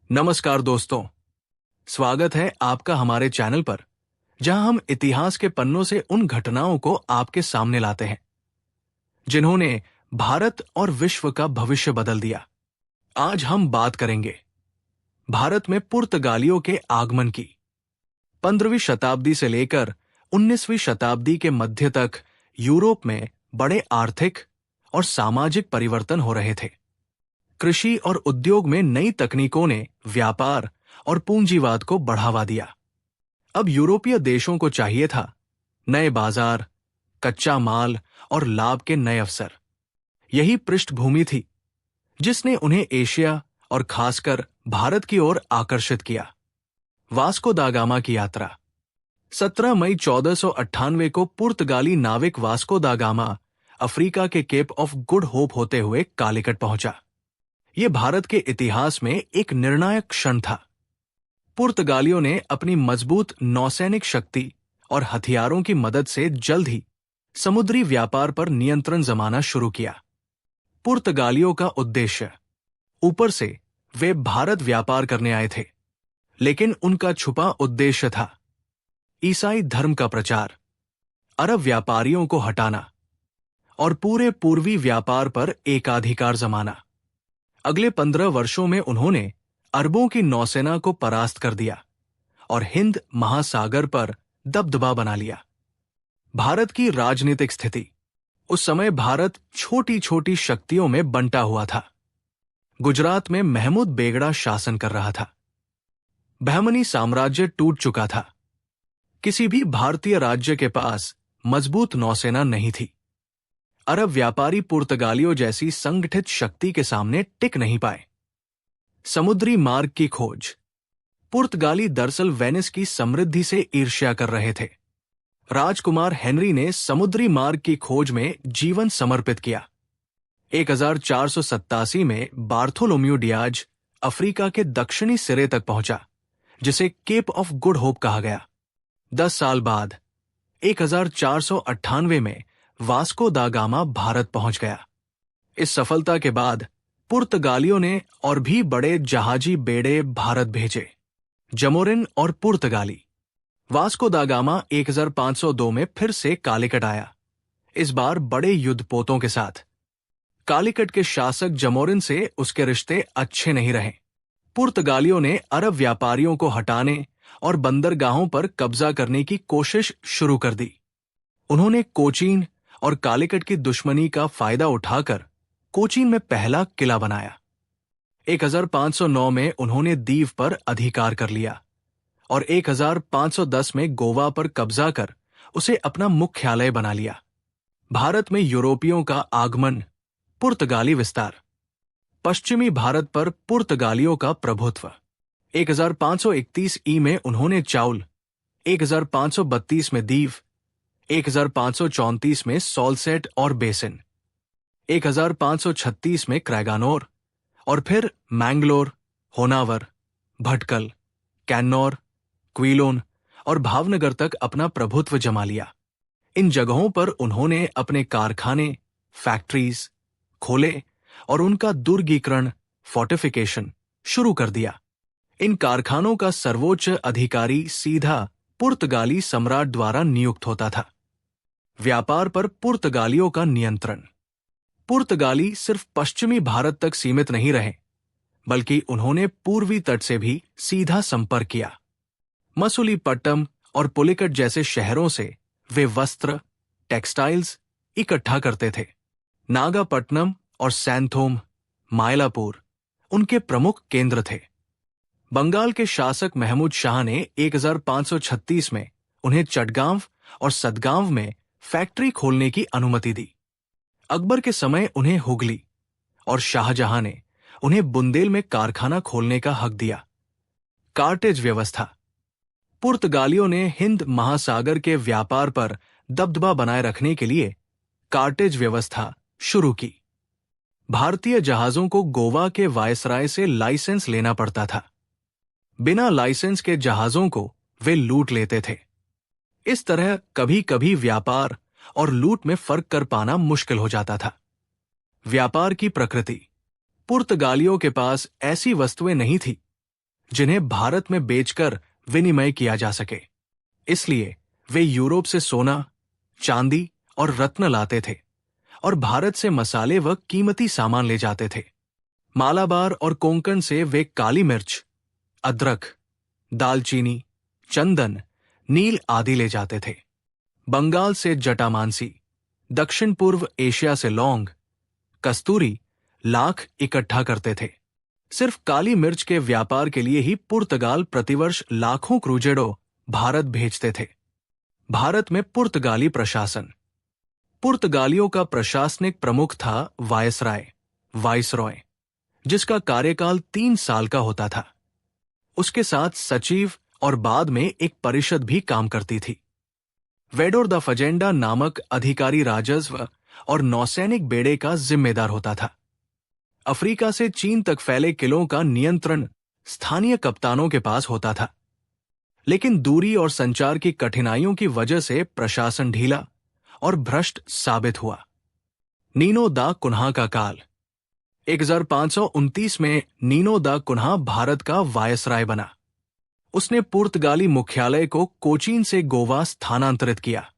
नमस्कार दोस्तों, स्वागत है आपका हमारे चैनल पर, जहां हम इतिहास के पन्नों से उन घटनाओं को आपके सामने लाते हैं जिन्होंने भारत और विश्व का भविष्य बदल दिया। आज हम बात करेंगे भारत में पुर्तगालियों के आगमन की। 15वीं शताब्दी से लेकर 19वीं शताब्दी के मध्य तक यूरोप में बड़े आर्थिक और सामाजिक परिवर्तन हो रहे थे। कृषि और उद्योग में नई तकनीकों ने व्यापार और पूंजीवाद को बढ़ावा दिया। अब यूरोपीय देशों को चाहिए था नए बाजार, कच्चा माल और लाभ के नए अवसर। यही पृष्ठभूमि थी जिसने उन्हें एशिया और खासकर भारत की ओर आकर्षित किया। वास्को दा गामा की यात्रा। 17 मई 1498 को पुर्तगाली नाविक वास्को दा गामा अफ्रीका के केप ऑफ गुड होप होते हुए कालीकट पहुंचा। यह भारत के इतिहास में एक निर्णायक क्षण था। पुर्तगालियों ने अपनी मजबूत नौसैनिक शक्ति और हथियारों की मदद से जल्द ही समुद्री व्यापार पर नियंत्रण जमाना शुरू किया। पुर्तगालियों का उद्देश्य, ऊपर से वे भारत व्यापार करने आए थे, लेकिन उनका छुपा उद्देश्य था ईसाई धर्म का प्रचार, अरब व्यापारियों को हटाना और पूरे पूर्वी व्यापार पर एकाधिकार जमाना। अगले 15 वर्षों में उन्होंने अरबों की नौसेना को परास्त कर दिया और हिंद महासागर पर दबदबा बना लिया। भारत की राजनीतिक स्थिति। उस समय भारत छोटी छोटी शक्तियों में बंटा हुआ था। गुजरात में महमूद बेगड़ा शासन कर रहा था। बहमनी साम्राज्य टूट चुका था। किसी भी भारतीय राज्य के पास मजबूत नौसेना नहीं थी। अरब व्यापारी पुर्तगालियों जैसी संगठित शक्ति के सामने टिक नहीं पाए। समुद्री मार्ग की खोज। पुर्तगाली दरअसल वेनिस की समृद्धि से ईर्ष्या कर रहे थे। राजकुमार हेनरी ने समुद्री मार्ग की खोज में जीवन समर्पित किया। 1487 में बार्थोलोम्यू डियाज अफ्रीका के दक्षिणी सिरे तक पहुंचा, जिसे केप ऑफ गुड होप कहा गया। 10 साल बाद 1498 में वास्को दा गामा भारत पहुंच गया। इस सफलता के बाद पुर्तगालियों ने और भी बड़े जहाजी बेड़े भारत भेजे, जमोरिन और पुर्तगाली। वास्को दा गामा 1502 में फिर से कालीकट आया, इस बार बड़े युद्धपोतों के साथ। कालीकट के शासक जमोरिन से उसके रिश्ते अच्छे नहीं रहे। पुर्तगालियों ने अरब व्यापारियों को हटाने और बंदरगाहों पर कब्जा करने की कोशिश शुरू कर दी। उन्होंने कोचीन और कालीकट की दुश्मनी का फायदा उठाकर कोचीन में पहला किला बनाया। 1509 में उन्होंने दीव पर अधिकार कर लिया और 1510 में गोवा पर कब्जा कर उसे अपना मुख्यालय बना लिया। भारत में यूरोपियों का आगमन, पुर्तगाली विस्तार। पश्चिमी भारत पर पुर्तगालियों का प्रभुत्व। 1531 ई में उन्होंने चाउल, 1532 में दीव, 1534 में सॉल्सेट और बेसिन, 1536 में क्रैगानोर और फिर मैंगलोर, होनावर, भटकल, कैन्नौर, क्विलोन और भावनगर तक अपना प्रभुत्व जमा लिया। इन जगहों पर उन्होंने अपने कारखाने, फैक्ट्रीज खोले और उनका दुर्गीकरण, फोर्टिफिकेशन शुरू कर दिया। इन कारखानों का सर्वोच्च अधिकारी सीधा पुर्तगाली सम्राट द्वारा नियुक्त होता था। व्यापार पर पुर्तगालियों का नियंत्रण। पुर्तगाली सिर्फ पश्चिमी भारत तक सीमित नहीं रहे, बल्कि उन्होंने पूर्वी तट से भी सीधा संपर्क किया। मसूलीपट्टम और पुलिकट जैसे शहरों से वे वस्त्र, टेक्सटाइल्स इकट्ठा करते थे। नागापट्टनम और सैंथोम, मायलापुर उनके प्रमुख केंद्र थे। बंगाल के शासक महमूद शाह ने 1536 में उन्हें चटगांव और सदगांव में फैक्ट्री खोलने की अनुमति दी। अकबर के समय उन्हें हुगली और शाहजहां ने उन्हें बुंदेल में कारखाना खोलने का हक दिया। कार्टेज व्यवस्था। पुर्तगालियों ने हिंद महासागर के व्यापार पर दबदबा बनाए रखने के लिए कार्टेज व्यवस्था शुरू की। भारतीय जहाजों को गोवा के वायसराय से लाइसेंस लेना पड़ता था। बिना लाइसेंस के जहाजों को वे लूट लेते थे। इस तरह कभी कभी व्यापार और लूट में फर्क कर पाना मुश्किल हो जाता था। व्यापार की प्रकृति। पुर्तगालियों के पास ऐसी वस्तुएं नहीं थी जिन्हें भारत में बेचकर विनिमय किया जा सके। इसलिए वे यूरोप से सोना, चांदी और रत्न लाते थे और भारत से मसाले व कीमती सामान ले जाते थे। मालाबार और कोंकण से वे काली मिर्च, अदरक, दालचीनी, चंदन, नील आदि ले जाते थे। बंगाल से जटामांसी, दक्षिण पूर्व एशिया से लौंग, कस्तूरी, लाख इकट्ठा करते थे। सिर्फ काली मिर्च के व्यापार के लिए ही पुर्तगाल प्रतिवर्ष लाखों क्रूजेडो भारत भेजते थे। भारत में पुर्तगाली प्रशासन। पुर्तगालियों का प्रशासनिक प्रमुख था वायसरॉय, जिसका कार्यकाल 3 साल का होता था। उसके साथ सचिव और बाद में एक परिषद भी काम करती थी। वेडोर द फजेंडा नामक अधिकारी राजस्व और नौसैनिक बेड़े का जिम्मेदार होता था। अफ्रीका से चीन तक फैले किलों का नियंत्रण स्थानीय कप्तानों के पास होता था, लेकिन दूरी और संचार की कठिनाइयों की वजह से प्रशासन ढीला और भ्रष्ट साबित हुआ। नीनो दा कुन्हा का काल। 1529 में नीनो दा कुन्हा भारत का वायसराय बना। उसने पुर्तगाली मुख्यालय को कोचीन से गोवा स्थानांतरित किया।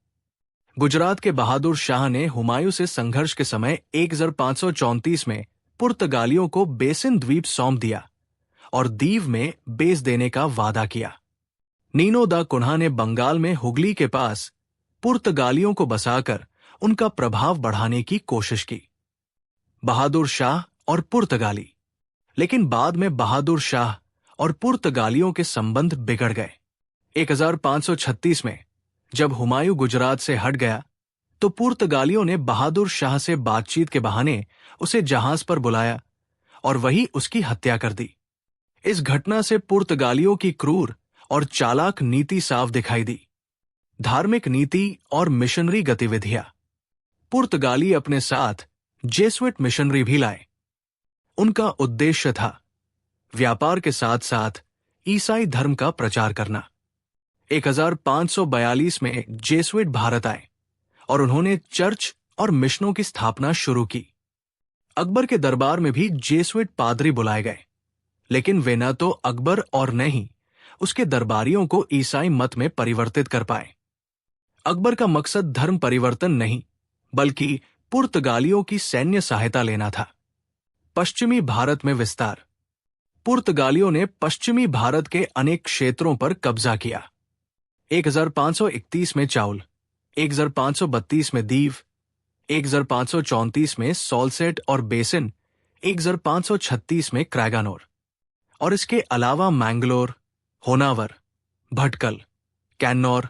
गुजरात के बहादुर शाह ने हुमायूं से संघर्ष के समय 1534 में पुर्तगालियों को बेसिन द्वीप सौंप दिया और दीव में बेच देने का वादा किया। नीनो दा कुन्हा ने बंगाल में हुगली के पास पुर्तगालियों को बसाकर उनका प्रभाव बढ़ाने की कोशिश की। बहादुर शाह और पुर्तगाली। लेकिन बाद में बहादुर शाह और पुर्तगालियों के संबंध बिगड़ गए। 1536 में जब हुमायूं गुजरात से हट गया तो पुर्तगालियों ने बहादुर शाह से बातचीत के बहाने उसे जहाज पर बुलाया और वही उसकी हत्या कर दी। इस घटना से पुर्तगालियों की क्रूर और चालाक नीति साफ दिखाई दी। धार्मिक नीति और मिशनरी गतिविधियां। पुर्तगाली अपने साथ जेसुइट मिशनरी भी लाए। उनका उद्देश्य था व्यापार के साथ साथ ईसाई धर्म का प्रचार करना। 1542 में जेसुइट भारत आए और उन्होंने चर्च और मिशनों की स्थापना शुरू की। अकबर के दरबार में भी जेसुइट पादरी बुलाए गए, लेकिन वे न तो अकबर और न ही उसके दरबारियों को ईसाई मत में परिवर्तित कर पाए। अकबर का मकसद धर्म परिवर्तन नहीं, बल्कि पुर्तगालियों की सैन्य सहायता लेना था। पश्चिमी भारत में विस्तार। पुर्तगालियों ने पश्चिमी भारत के अनेक क्षेत्रों पर कब्जा किया। 1531 में चाउल, 1532 में दीव, 1534 में सॉल्सेट और बेसिन, 1536 में क्रैगानोर और इसके अलावा मैंगलोर, होनावर, भटकल, कैन्नौर,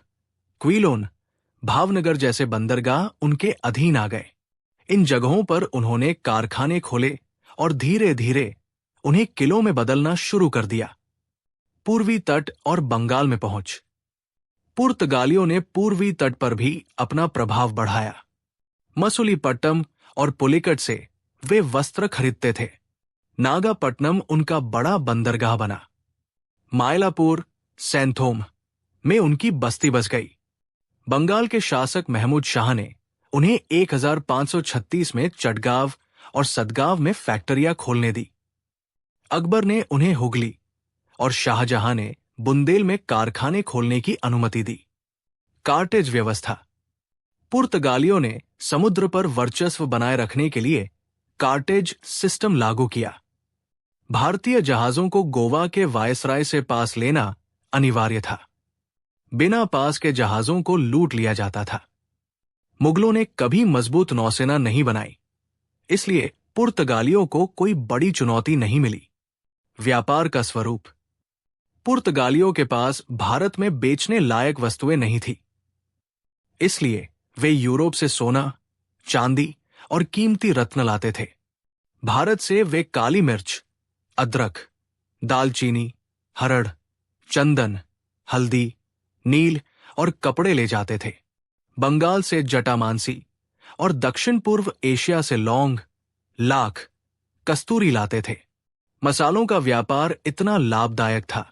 क्विलोन, भावनगर जैसे बंदरगाह उनके अधीन आ गए। इन जगहों पर उन्होंने कारखाने खोले और धीरे धीरे उन्हें किलों में बदलना शुरू कर दिया। पूर्वी तट और बंगाल में पहुंच। पुर्तगालियों ने पूर्वी तट पर भी अपना प्रभाव बढ़ाया। मसुलीपट्टम और पुलिकट से वे वस्त्र खरीदते थे। नागापट्टनम उनका बड़ा बंदरगाह बना। मायलापुर, सैंथोम में उनकी बस्ती बस गई। बंगाल के शासक महमूद शाह ने उन्हें 1536 में चटगांव और सदगांव में फैक्ट्रियां खोलने दी। अकबर ने उन्हें हुगली और शाहजहां ने बुंदेल में कारखाने खोलने की अनुमति दी। कार्टेज व्यवस्था। पुर्तगालियों ने समुद्र पर वर्चस्व बनाए रखने के लिए कार्टेज सिस्टम लागू किया। भारतीय जहाजों को गोवा के वायसराय से पास लेना अनिवार्य था। बिना पास के जहाजों को लूट लिया जाता था। मुगलों ने कभी मजबूत नौसेना नहीं बनाई, इसलिए पुर्तगालियों को कोई बड़ी चुनौती नहीं मिली। व्यापार का स्वरूप। पुर्तगालियों के पास भारत में बेचने लायक वस्तुएं नहीं थी, इसलिए वे यूरोप से सोना, चांदी और कीमती रत्न लाते थे। भारत से वे काली मिर्च, अदरक, दालचीनी, हरड़, चंदन, हल्दी, नील और कपड़े ले जाते थे। बंगाल से जटामांसी और दक्षिण पूर्व एशिया से लौंग, लाख, कस्तूरी लाते थे। मसालों का व्यापार इतना लाभदायक था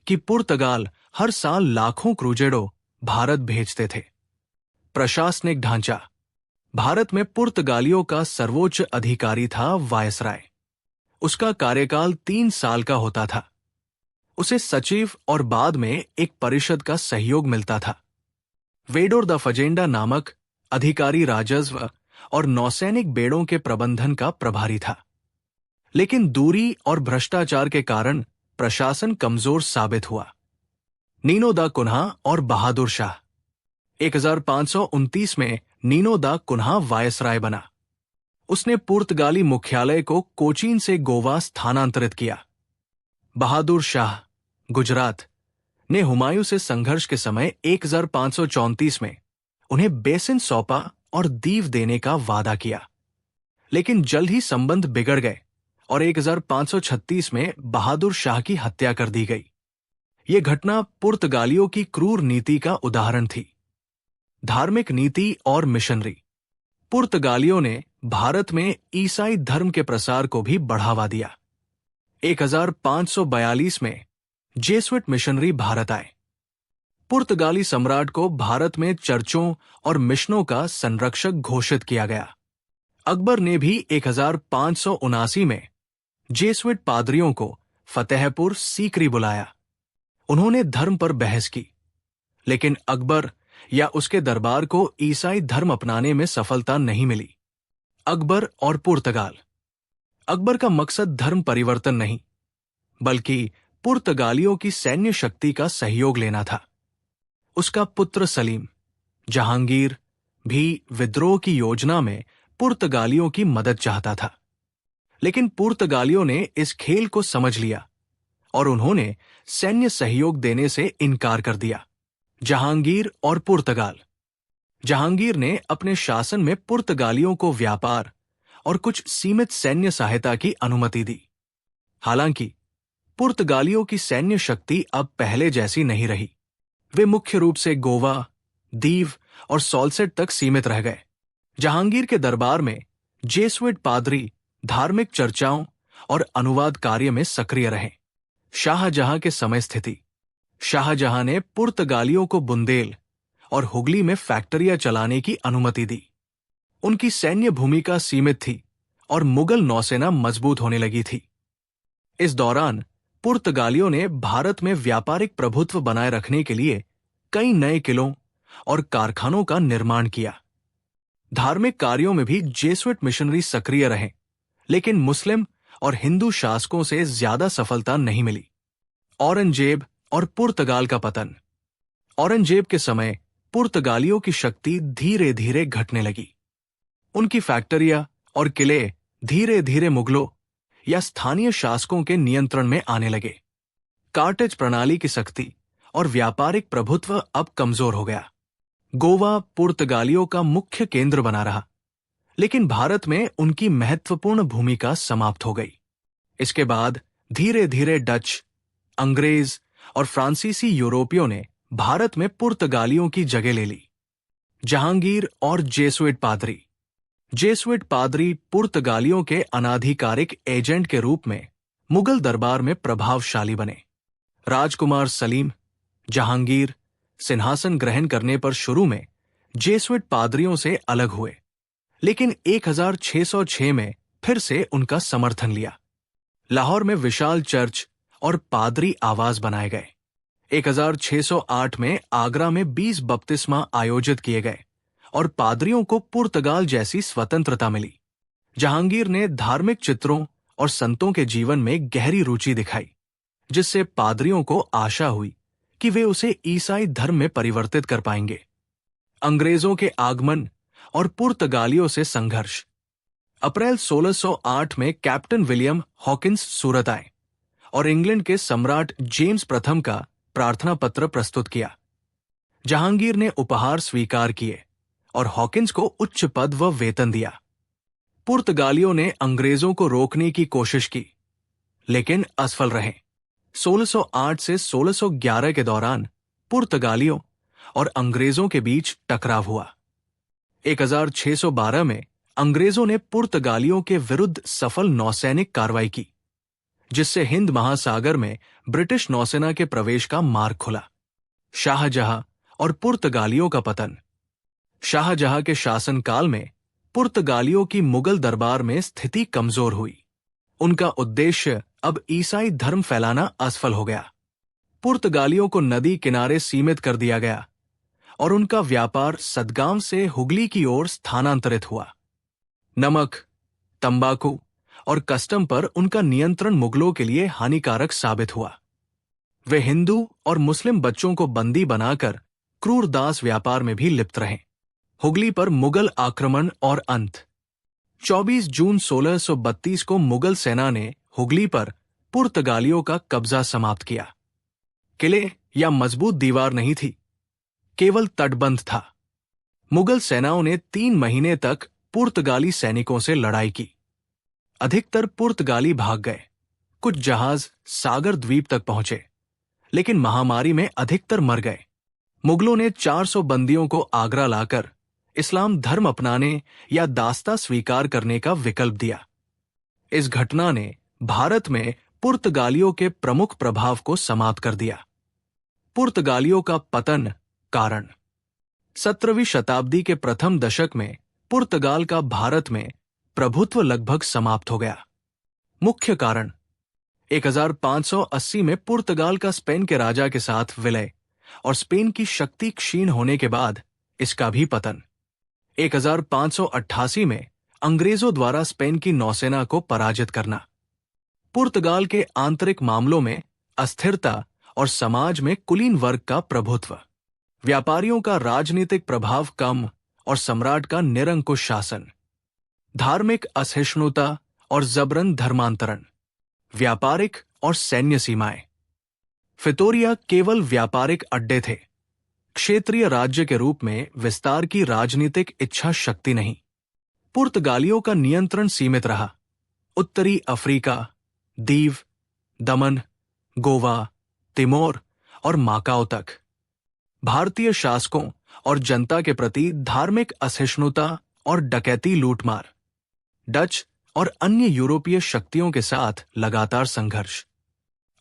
कि पुर्तगाल हर साल लाखों क्रूजेडो भारत भेजते थे। प्रशासनिक ढांचा। भारत में पुर्तगालियों का सर्वोच्च अधिकारी था वायसराय। उसका कार्यकाल 3 साल का होता था। उसे सचिव और बाद में एक परिषद का सहयोग मिलता था। वेडोर द फजेंडा नामक अधिकारी राजस्व और नौसैनिक बेड़ों के प्रबंधन का प्रभारी था। लेकिन दूरी और भ्रष्टाचार के कारण प्रशासन कमजोर साबित हुआ। नीनो दा कुन्हा और बहादुर शाह। 1529 में नीनो दा कुन्हा वायसराय बना। उसने पुर्तगाली मुख्यालय को कोचीन से गोवा स्थानांतरित किया। बहादुर शाह, गुजरात, ने हुमायूं से संघर्ष के समय 1534 में उन्हें बेसिन सौंपा और दीव देने का वादा किया। लेकिन जल्द ही संबंध बिगड़ गए और 1536 में बहादुर शाह की हत्या कर दी गई। ये घटना पुर्तगालियों की क्रूर नीति का उदाहरण थी। धार्मिक नीति और मिशनरी। पुर्तगालियों ने भारत में ईसाई धर्म के प्रसार को भी बढ़ावा दिया। 1542 में जेसुइट मिशनरी भारत आए। पुर्तगाली सम्राट को भारत में चर्चों और मिशनों का संरक्षक घोषित किया गया। अकबर ने भी 1579 में जेसुइट पादरियों को फतेहपुर सीकरी बुलाया। उन्होंने धर्म पर बहस की, लेकिन अकबर या उसके दरबार को ईसाई धर्म अपनाने में सफलता नहीं मिली। अकबर और पुर्तगाल। अकबर का मकसद धर्म परिवर्तन नहीं, बल्कि पुर्तगालियों की सैन्य शक्ति का सहयोग लेना था। उसका पुत्र सलीम, जहांगीर, भी विद्रोह की योजना में पुर्तगालियों की मदद चाहता था। लेकिन पुर्तगालियों ने इस खेल को समझ लिया और उन्होंने सैन्य सहयोग देने से इनकार कर दिया। जहांगीर और पुर्तगाल। जहांगीर ने अपने शासन में पुर्तगालियों को व्यापार और कुछ सीमित सैन्य सहायता की अनुमति दी। हालांकि पुर्तगालियों की सैन्य शक्ति अब पहले जैसी नहीं रही। वे मुख्य रूप से गोवा, दीव और सॉल्सेट तक सीमित रह गए। जहांगीर के दरबार में जेसुइट पादरी धार्मिक चर्चाओं और अनुवाद कार्य में सक्रिय रहे। शाहजहां के समय स्थिति। शाहजहां ने पुर्तगालियों को बुंदेल और हुगली में फैक्ट्रियां चलाने की अनुमति दी। उनकी सैन्य भूमिका सीमित थी और मुगल नौसेना मजबूत होने लगी थी। इस दौरान पुर्तगालियों ने भारत में व्यापारिक प्रभुत्व बनाए रखने के लिए कई नए किलों और कारखानों का निर्माण किया। धार्मिक कार्यों में भी जेसुइट मिशनरी सक्रिय रहे, लेकिन मुस्लिम और हिंदू शासकों से ज्यादा सफलता नहीं मिली। औरंगजेब और पुर्तगाल का पतन। औरंगजेब के समय पुर्तगालियों की शक्ति धीरे धीरे घटने लगी। उनकी फैक्ट्रियां और किले धीरे धीरे मुगलों या स्थानीय शासकों के नियंत्रण में आने लगे। कार्टेज प्रणाली की सख्ती और व्यापारिक प्रभुत्व अब कमजोर हो गया। गोवा पुर्तगालियों का मुख्य केंद्र बना रहा, लेकिन भारत में उनकी महत्वपूर्ण भूमिका समाप्त हो गई। इसके बाद धीरे धीरे डच, अंग्रेज और फ्रांसीसी यूरोपियों ने भारत में पुर्तगालियों की जगह ले ली। जहांगीर और जेसुइट पादरी। जेसुइट पादरी पुर्तगालियों के अनाधिकारिक एजेंट के रूप में मुगल दरबार में प्रभावशाली बने। राजकुमार सलीम, जहांगीर सिंहासन ग्रहण करने पर शुरू में जेसुइट पादरियों से अलग हुए, लेकिन 1606 में फिर से उनका समर्थन लिया। लाहौर में विशाल चर्च और पादरी आवास बनाए गए। 1608 में आगरा में 20 बपतिस्मा आयोजित किए गए और पादरियों को पुर्तगाल जैसी स्वतंत्रता मिली। जहांगीर ने धार्मिक चित्रों और संतों के जीवन में गहरी रुचि दिखाई, जिससे पादरियों को आशा हुई कि वे उसे ईसाई धर्म में परिवर्तित कर पाएंगे। अंग्रेजों के आगमन और पुर्तगालियों से संघर्ष। अप्रैल 1608 में कैप्टन विलियम हॉकिंस सूरत आए और इंग्लैंड के सम्राट जेम्स प्रथम का प्रार्थना पत्र प्रस्तुत किया। जहांगीर ने उपहार स्वीकार किए और हॉकिंस को उच्च पद व वेतन दिया। पुर्तगालियों ने अंग्रेजों को रोकने की कोशिश की, लेकिन असफल रहे। 1608 से 1611 के दौरान पुर्तगालियों और अंग्रेजों के बीच टकराव हुआ। 1612 में अंग्रेजों ने पुर्तगालियों के विरुद्ध सफल नौसैनिक कार्रवाई की, जिससे हिंद महासागर में ब्रिटिश नौसेना के प्रवेश का मार्ग खुला। शाहजहां और पुर्तगालियों का पतन। शाहजहां के शासनकाल में पुर्तगालियों की मुगल दरबार में स्थिति कमजोर हुई। उनका उद्देश्य अब ईसाई धर्म फैलाना असफल हो गया। पुर्तगालियों को नदी किनारे सीमित कर दिया गया और उनका व्यापार सदगाम से हुगली की ओर स्थानांतरित हुआ। नमक, तंबाकू और कस्टम पर उनका नियंत्रण मुगलों के लिए हानिकारक साबित हुआ। वे हिंदू और मुस्लिम बच्चों को बंदी बनाकर क्रूर दास व्यापार में भी लिप्त रहे। हुगली पर मुगल आक्रमण और अंत। 24 जून 1632 को मुगल सेना ने हुगली पर पुर्तगालियों का कब्जा समाप्त किया। किले या मजबूत दीवार नहीं थी, केवल तटबंध था। मुगल सेनाओं ने 3 महीने तक पुर्तगाली सैनिकों से लड़ाई की। अधिकतर पुर्तगाली भाग गए। कुछ जहाज सागर द्वीप तक पहुंचे, लेकिन महामारी में अधिकतर मर गए। मुगलों ने 400 बंदियों को आगरा लाकर इस्लाम धर्म अपनाने या दास्ता स्वीकार करने का विकल्प दिया। इस घटना ने भारत में पुर्तगालियों के प्रमुख प्रभाव को समाप्त कर दिया। पुर्तगालियों का पतन कारण। 17वीं शताब्दी के प्रथम दशक में पुर्तगाल का भारत में प्रभुत्व लगभग समाप्त हो गया। मुख्य कारण: 1580 में पुर्तगाल का स्पेन के राजा के साथ विलय और स्पेन की शक्ति क्षीण होने के बाद इसका भी पतन। 1588 में अंग्रेजों द्वारा स्पेन की नौसेना को पराजित करना। पुर्तगाल के आंतरिक मामलों में अस्थिरता और समाज में कुलीन वर्ग का प्रभुत्व। व्यापारियों का राजनीतिक प्रभाव कम और सम्राट का निरंकुश शासन। धार्मिक असहिष्णुता और जबरन धर्मांतरण। व्यापारिक और सैन्य सीमाएं। फितोरिया केवल व्यापारिक अड्डे थे, क्षेत्रीय राज्य के रूप में विस्तार की राजनीतिक इच्छा शक्ति नहीं। पुर्तगालियों का नियंत्रण सीमित रहा। उत्तरी अफ्रीका, दीव, दमन, गोवा, तिमोर और माकाओ तक। भारतीय शासकों और जनता के प्रति धार्मिक असहिष्णुता और डकैती लूटमार। डच और अन्य यूरोपीय शक्तियों के साथ लगातार संघर्ष।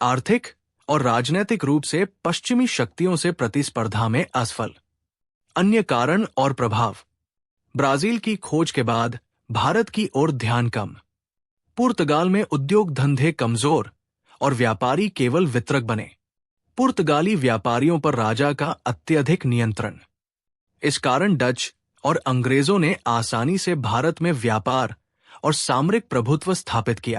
आर्थिक और राजनैतिक रूप से पश्चिमी शक्तियों से प्रतिस्पर्धा में असफल। अन्य कारण और प्रभाव: ब्राजील की खोज के बाद भारत की ओर ध्यान कम। पुर्तगाल में उद्योग धंधे कमजोर और व्यापारी केवल वितरक बने। पुर्तगाली व्यापारियों पर राजा का अत्यधिक नियंत्रण। इस कारण डच और अंग्रेजों ने आसानी से भारत में व्यापार और सामरिक प्रभुत्व स्थापित किया।